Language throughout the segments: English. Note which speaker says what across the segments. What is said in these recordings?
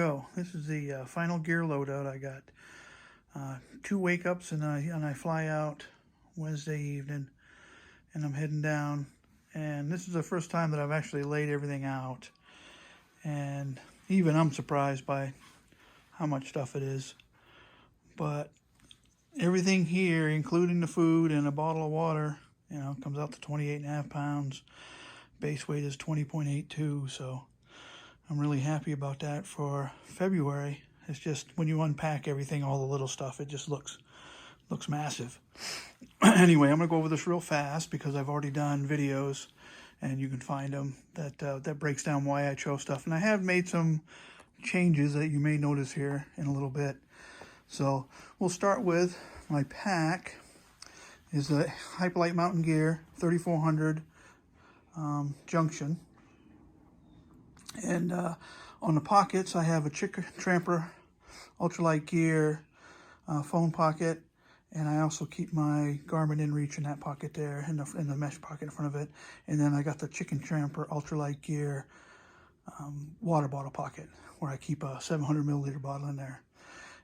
Speaker 1: go. This is the final gear loadout. I got 2 wake-ups and I fly out Wednesday evening and I'm heading down. And this is the first time that I've actually laid everything out. And even I'm surprised by how much stuff it is. But everything here, including the food and a bottle of water, comes out to 28.5 pounds. Base weight is 20.82, so I'm really happy about that for February. It's just when you unpack everything, all the little stuff, it just looks massive. Anyway, I'm gonna go over this real fast because I've already done videos, and you can find them that breaks down why I chose stuff. And I have made some changes that you may notice here in a little bit. So we'll start with my pack. Is a Hyperlite Mountain Gear 3400 junction. And on the pockets, I have a Tramper Ultralight Gear phone pocket, and I also keep my Garmin InReach in that pocket there, in the mesh pocket in front of it. And then I got the Tramper Ultralight Gear water bottle pocket, where I keep a 700 milliliter bottle in there.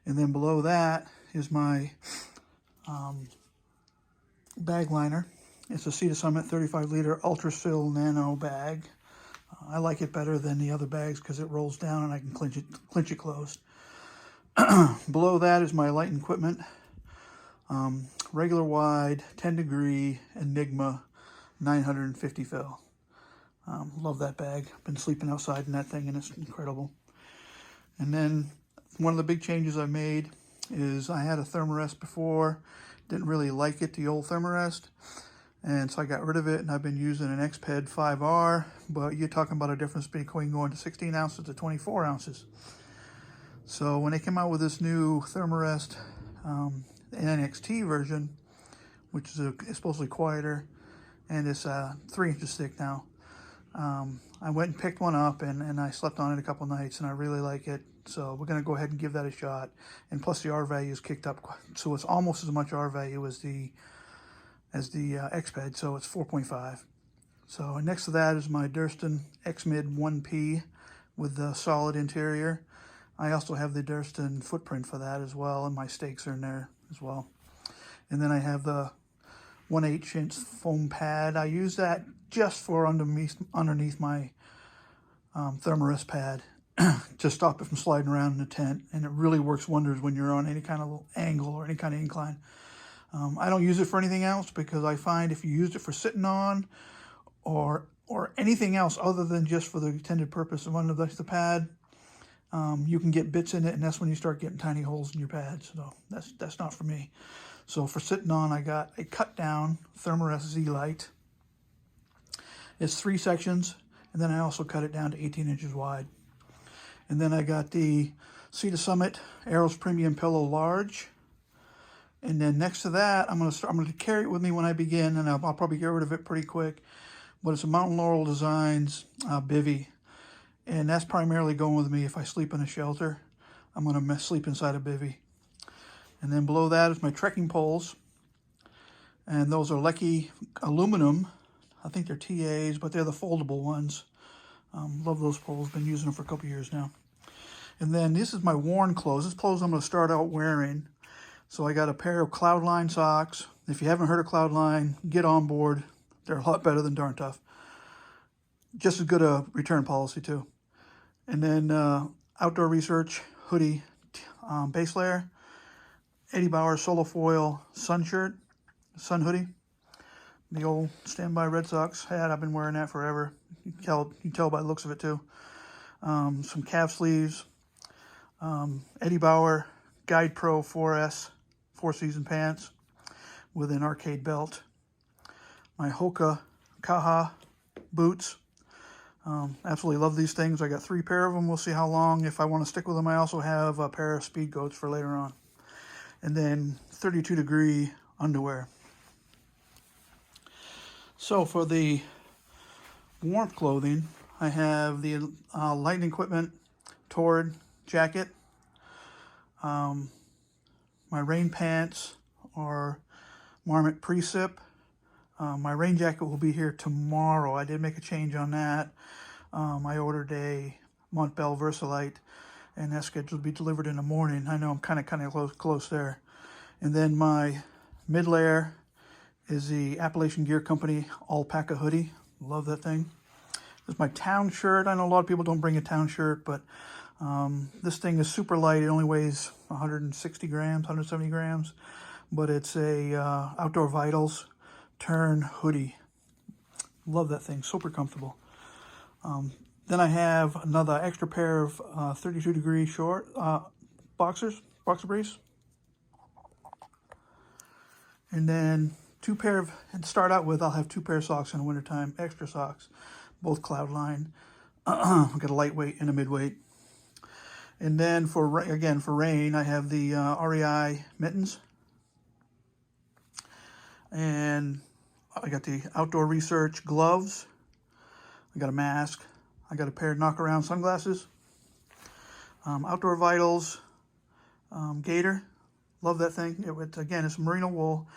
Speaker 1: And then below that is my bag liner. It's a Sea to Summit 35 liter Ultra Seal Nano bag. I like it better than the other bags because it rolls down and I can clinch it closed. Below that is my lighting equipment. Regular wide 10 degree Enigma 950 fill. Love that bag. Been sleeping outside in that thing and it's incredible. And then one of the big changes I made is I had a Thermarest before. Didn't really like it, the old Thermarest. And so I got rid of it, and I've been using an XPED 5R, but you're talking about a difference between going to 16 ounces to 24 ounces. So when they came out with this new Thermarest NXT version, which is supposedly quieter, and it's 3 inches thick now, I went and picked one up, and I slept on it a couple nights, and I really like it. So we're going to go ahead and give that a shot. And plus the R value is kicked up, so it's almost as much R value as the XPED, so it's 4.5. So next to that is my Durston X-Mid 1P with the solid interior. I also have the Durston footprint for that as well, and my stakes are in there as well. And then I have the 1/8 inch foam pad. I use that just for underneath my Thermarest pad to stop it from sliding around in the tent, and it really works wonders when you're on any kind of angle or any kind of incline. I don't use it for anything else because I find if you used it for sitting on or anything else other than just for the intended purpose of under the pad, you can get bits in it, and that's when you start getting tiny holes in your pads. So that's not for me. So for sitting on, I got a cut down Thermarest Z-Lite. It's 3 sections, and then I also cut it down to 18 inches wide. And then I got the Sea to Summit Aeros Premium Pillow Large. And then next to that, I'm going to carry it with me when I begin, and I'll probably get rid of it pretty quick. But it's a Mountain Laurel Designs bivy, and that's primarily going with me if I sleep in a shelter. I'm going to sleep inside a bivy. And then below that is my trekking poles, and those are Lecky aluminum. I think they're TAs, but they're the foldable ones. Love those poles. Been using them for a couple years now. And then this is my worn clothes. This clothes I'm going to start out wearing. So I got a pair of Cloudline socks. If you haven't heard of Cloudline, get on board. They're a lot better than Darn Tough. Just as good a return policy too. And then Outdoor Research hoodie, base layer, Eddie Bauer Solo Foil sun hoodie. The old standby Red Sox hat. I've been wearing that forever. You can tell by the looks of it too. Some calf sleeves. Eddie Bauer Guide Pro 4S 4-season pants with an arcade belt. My Hoka Kaha boots. Absolutely love these things. I got 3 pair of them. We'll see how long. If I want to stick with them, I also have a pair of Speed Goats for later on. And then 32 degree underwear. So for the warmth clothing, I have the lighting equipment Torrid jacket. My rain pants are Marmot Precip. My rain jacket will be here tomorrow. I did make a change on that. I ordered a Montbell Versalite and that's scheduled to be delivered in the morning. I know I'm kind of close there. And then my mid-layer is the Appalachian Gear Company alpaca hoodie. Love that thing. This is my town shirt. I know a lot of people don't bring a town shirt, but this thing is super light. It only weighs 160 grams, 170 grams, but it's a Outdoor Vitals turn hoodie. Love that thing, super comfortable. Then I have another extra pair of 32-degree short boxer briefs. And then to start out with, I'll have 2 pair of socks in the wintertime, extra socks, both Cloudline. I've got a lightweight and a midweight. And then for rain, I have the REI mittens. And I got the Outdoor Research gloves. I got a mask. I got a pair of knockaround sunglasses. Outdoor Vitals gaiter. Love that thing. It's merino wool,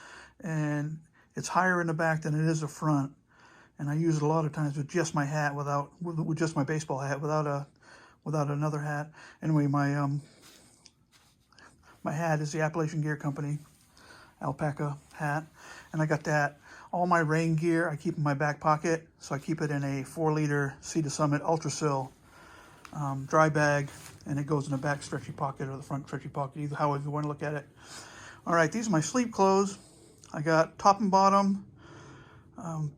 Speaker 1: and it's higher in the back than it is the front. And I use it a lot of times with just my hat, with just my baseball hat, without another hat. Anyway, my hat is the Appalachian Gear Company alpaca hat, and I got that. All my rain gear I keep in my back pocket, so I keep it in a 4-liter Sea to Summit Ultrasil dry bag, and it goes in the back stretchy pocket or the front stretchy pocket, either however you want to look at it. All right, these are my sleep clothes. I got top and bottom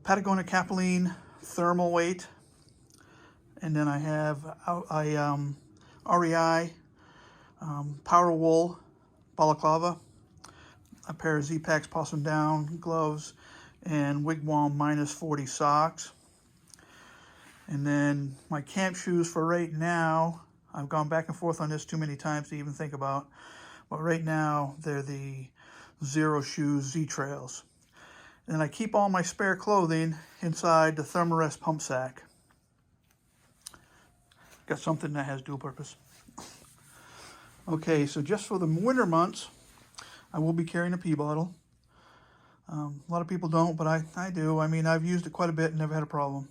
Speaker 1: Patagonia Capilene thermal weight, and then I have REI Power Wool balaclava, a pair of Z-Packs Possum Down gloves, and Wigwam -40 socks. And then my camp shoes for right now, I've gone back and forth on this too many times to even think about, but right now they're the Zero Shoes Z-Trails. And I keep all my spare clothing inside the Thermarest pump sack. Got something that has dual purpose. Okay, so just for the winter months, I will be carrying a pee bottle. A lot of people don't, but I do. I mean, I've used it quite a bit and never had a problem.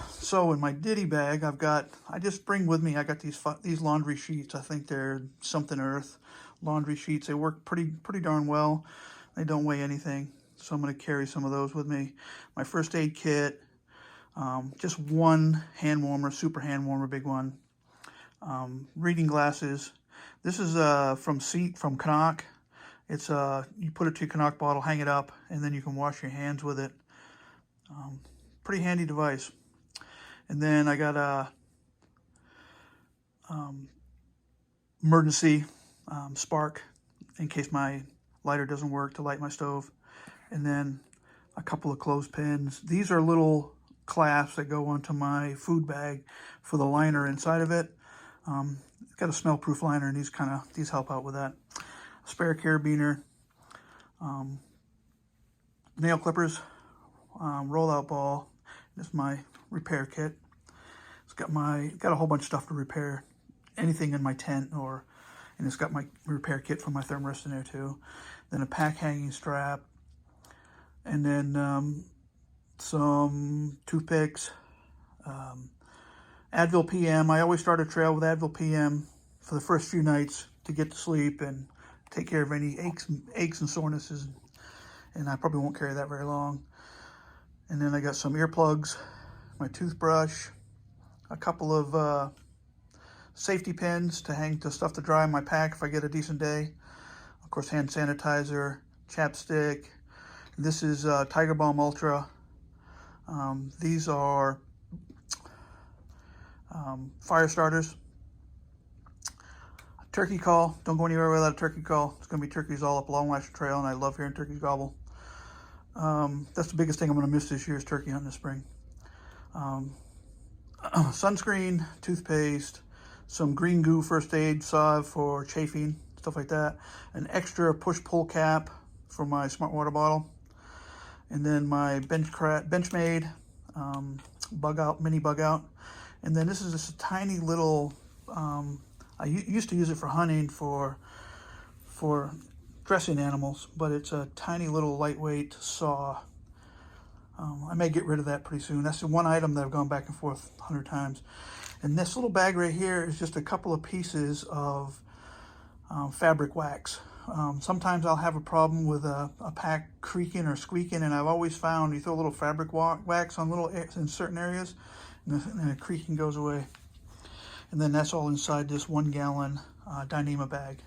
Speaker 1: So in my Ditty bag, I just bring with me, I got these laundry sheets. I think they're something earth laundry sheets. They work pretty darn well. They don't weigh anything, so I'm going to carry some of those with me. My first aid kit, just one hand warmer, super hand warmer, big one. Reading glasses. This is from Canuck. It's you put it to your Canuck bottle, hang it up, and then you can wash your hands with it. Pretty handy device. And then I got a emergency spark in case my lighter doesn't work to light my stove. And then a couple of clothespins. These are little clasps that go onto my food bag for the liner inside of it. It's got a smell-proof liner, and these help out with that. Spare carabiner, nail clippers, roll-out ball. This is my repair kit. It's got a whole bunch of stuff to repair anything in my tent, and it's got my repair kit for my Thermarest in there too. Then a pack hanging strap, and then some toothpicks, Advil PM. I always start a trail with Advil PM for the first few nights to get to sleep and take care of any aches and sorenesses, and I probably won't carry that very long. And then I got some earplugs, my toothbrush, a couple of safety pins to hang the stuff to dry in my pack if I get a decent day. Of course, hand sanitizer, chapstick. This is Tiger Balm Ultra. These are fire starters. Turkey call. Don't go anywhere without a turkey call. It's going to be turkeys all up Long Lash Trail, and I love hearing turkeys gobble. That's the biggest thing I'm going to miss this year is turkey hunting this spring. Sunscreen, toothpaste, some green goo first aid salve for chafing, stuff like that. An extra push-pull cap for my smart water bottle. And then my Benchmade mini bug out. And then this is just a tiny little, I used to use it for hunting for dressing animals, but it's a tiny little lightweight saw. I may get rid of that pretty soon. That's the one item that I've gone back and forth 100 times. And this little bag right here is just a couple of pieces of fabric wax. Sometimes I'll have a problem with a pack creaking or squeaking, and I've always found you throw a little fabric wax on in certain areas, and the creaking goes away. And then that's all inside this 1 gallon Dyneema bag.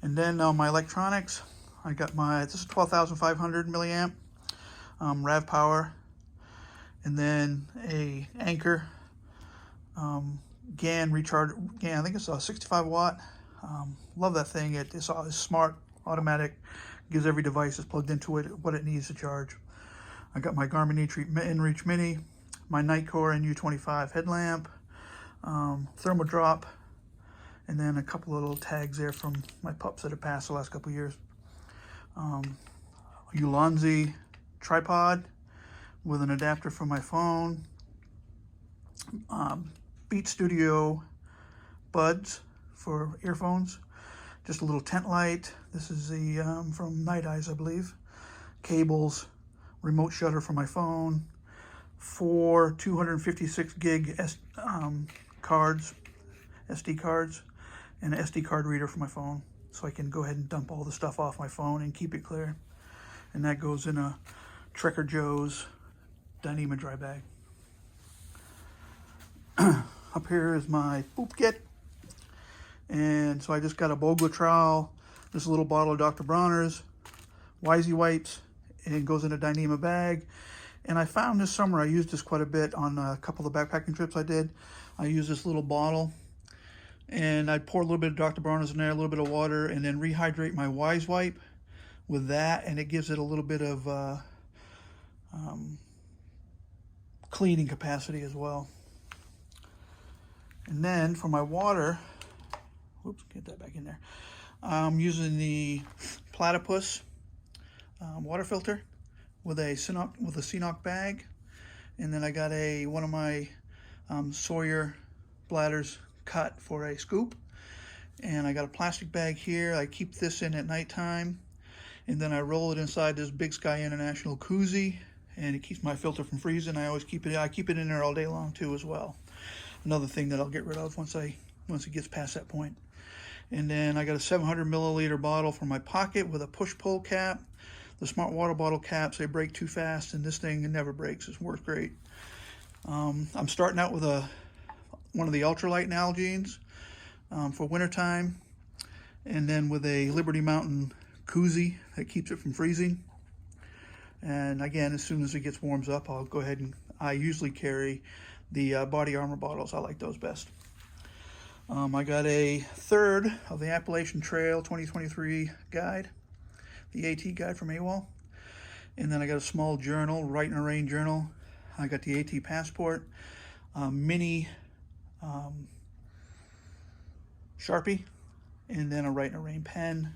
Speaker 1: And then my electronics, I got this is 12,500 milliamp RAV power, and then a Anchor GAN recharge. I think it's a 65 watt. Love that thing. It's smart, automatic, gives every device that's plugged into it what it needs to charge. I got my Garmin InReach Mini, my Nightcore NU25 headlamp, thermal drop, and then a couple of little tags there from my pups that have passed the last couple of years. Ulanzi tripod with an adapter for my phone. Beat Studio buds for earphones. Just a little tent light. This is the from Night Eyes, I believe. Cables, remote shutter for my phone, 4 256 gig cards, SD cards, and an SD card reader for my phone, so I can go ahead and dump all the stuff off my phone and keep it clear. And that goes in a Trekker Joe's Dyneema dry bag. Up here is my poop kit. And so I just got a Bogle trowel, this little bottle of Dr. Bronner's, Wisey wipes, and it goes in a Dyneema bag. And I found this summer, I used this quite a bit on a couple of backpacking trips I did. I used this little bottle, and I'd pour a little bit of Dr. Bronner's in there, a little bit of water, and then rehydrate my Wise wipe with that, and it gives it a little bit of cleaning capacity as well. And then for my water, whoops, get that back in there. I'm using the Platypus water filter with a Ceanoc bag, and then I got one of my Sawyer bladders cut for a scoop, and I got a plastic bag here. I keep this in at nighttime, and then I roll it inside this Big Sky International koozie, and it keeps my filter from freezing. I keep it in there all day long too as well. Another thing that I'll get rid of once it gets past that point. And then I got a 700 milliliter bottle for my pocket with a push-pull cap. The Smart Water bottle caps, they break too fast, and this thing never breaks. It works great. I'm starting out with one of the ultralight Nalgene's for wintertime, and then with a Liberty Mountain koozie that keeps it from freezing. And again, as soon as it warms up, I'll go ahead and I usually carry the body armor bottles. I like those best. I got a third of the Appalachian Trail 2023 guide, the AT guide from AWOL. And then I got a small journal, Write in the Rain journal. I got the AT passport, mini Sharpie, and then a Write in the Rain pen.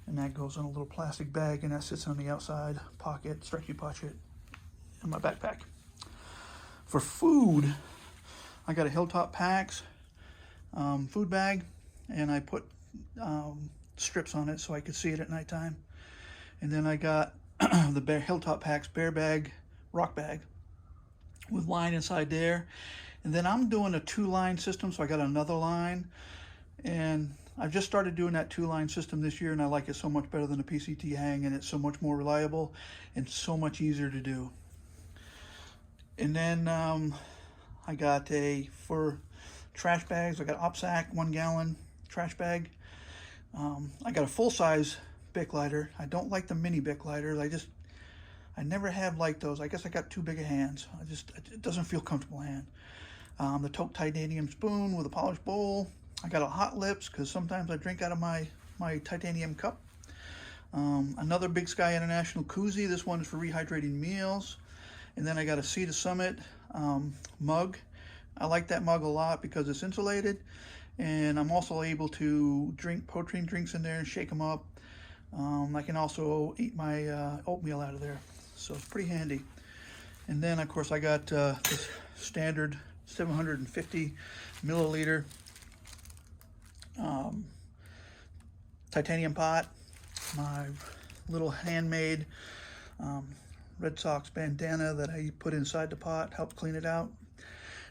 Speaker 1: And that goes in a little plastic bag, and that sits on the outside pocket, stretchy pocket in my backpack. For food, I got a Hilltop Packs food bag, and I put strips on it so I could see it at nighttime. And then I got the Hilltop Packs Bear Bag rock bag with line inside there. And then I'm doing a 2-line system, so I got another line, and I've just started doing that 2-line system this year, and I like it so much better than a PCT hang, and it's so much more reliable and so much easier to do. And then I got for trash bags, I got OpSac 1 gallon trash bag. I got a full-size Bic lighter. I don't like the mini Bic lighters. I never have liked those. I guess I got too big of hands. It doesn't feel comfortable hand. The Tote titanium spoon with a polished bowl. I got a Hot Lips because sometimes I drink out of my titanium cup. Another Big Sky International koozie. This one is for rehydrating meals. And then I got a Sea to Summit mug. I like that mug a lot because it's insulated, and I'm also able to drink protein drinks in there and shake them up. I can also eat my oatmeal out of there, so it's pretty handy. And then of course I got this standard 750 milliliter titanium pot, my little handmade Red Sox bandana that I put inside the pot, help clean it out.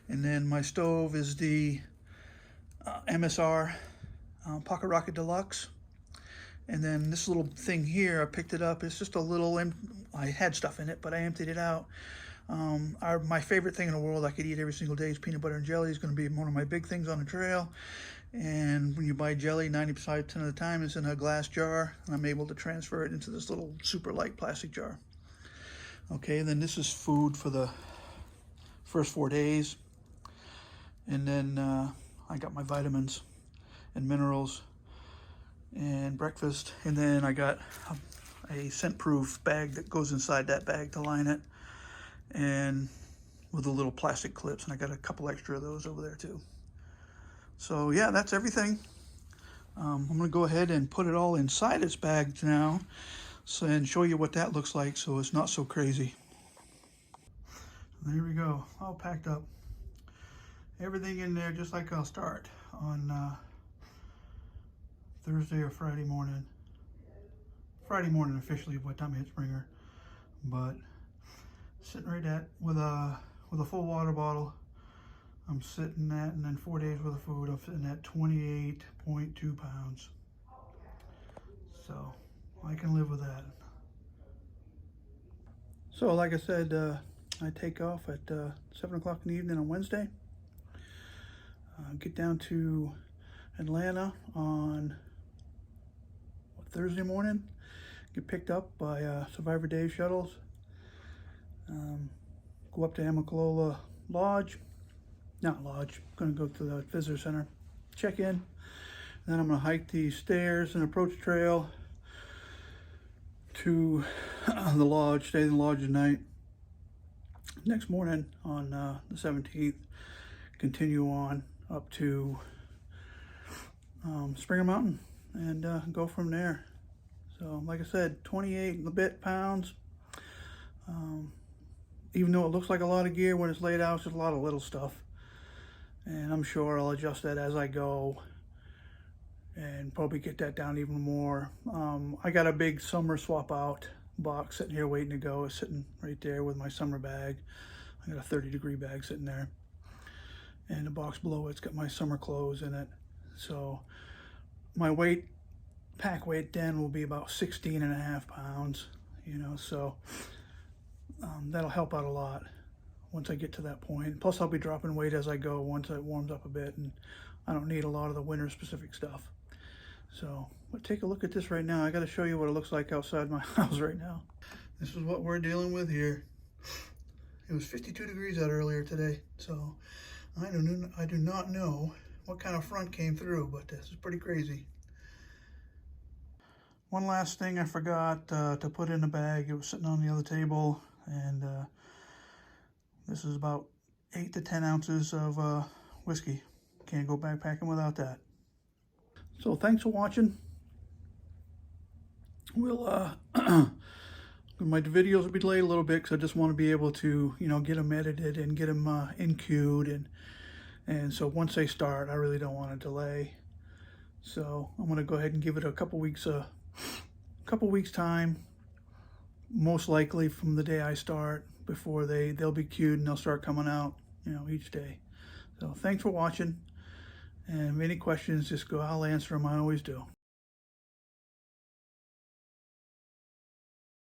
Speaker 1: And then my stove is the MSR Pocket Rocket Deluxe. And then this little thing here, I picked it up. It's just a little, I had stuff in it, but I emptied it out. My favorite thing in the world I could eat every single day is peanut butter and jelly. It's going to be one of my big things on the trail. And when you buy jelly, 90% of the time it's in a glass jar, and I'm able to transfer it into this little super light plastic jar. Okay, then this is food for the first 4 days. And then I got my vitamins and minerals and breakfast. And then I got a scent-proof bag that goes inside that bag to line it, and with the little plastic clips. And I got a couple extra of those over there too. So yeah, that's everything. I'm gonna go ahead and put it all inside its bag now, and show you what that looks like so it's not so crazy. There we go, all packed up. Everything in there just like I'll start on Thursday or Friday morning. Friday morning officially by the time I hit Springer. But sitting right at, with a full water bottle, I'm sitting at, and then 4 days worth of food, I'm sitting at 28.2 pounds. So I can live with that. So like I said, I take off at 7 o'clock in the evening on Wednesday. Get down to Atlanta on Thursday morning. Get picked up by Survivor Dave shuttles. Go up to Amicalola Lodge. Not lodge, I'm gonna go to the visitor center, check in, and then I'm gonna hike the stairs and approach trail to the lodge, stay in the lodge at night. Next morning on the 17th, continue on up to Springer Mountain and go from there. So like I said, 28 and a bit pounds. Even though it looks like a lot of gear, when it's laid out, it's just a lot of little stuff. And I'm sure I'll adjust that as I go and probably get that down even more. I got a big summer swap out box sitting here waiting to go. It's sitting right there with my summer bag. I got a 30-degree bag sitting there. And the box below it's got my summer clothes in it. So my weight, pack weight then will be about 16.5 pounds, you know, so that'll help out a lot once I get to that point. Plus I'll be dropping weight as I go once it warms up a bit, and I don't need a lot of the winter specific stuff. So, but take a look at this right now. I got to show you what it looks like outside my house right now. This is what we're dealing with here. It was 52 degrees out earlier today, so I do not know what kind of front came through, but this is pretty crazy. One last thing I forgot to put in the bag. It was sitting on the other table, and this is about 8 to 10 ounces of whiskey. Can't go backpacking without that. So thanks for watching. We'll my videos will be delayed a little bit because I just want to be able to, you know, get them edited and get them in queued, and so once they start, I really don't want to delay. So I'm going to go ahead and give it a couple weeks time, most likely from the day I start, before they'll be queued and they'll start coming out, you know, each day. So thanks for watching, and if any questions, just go, I'll answer them. I always do.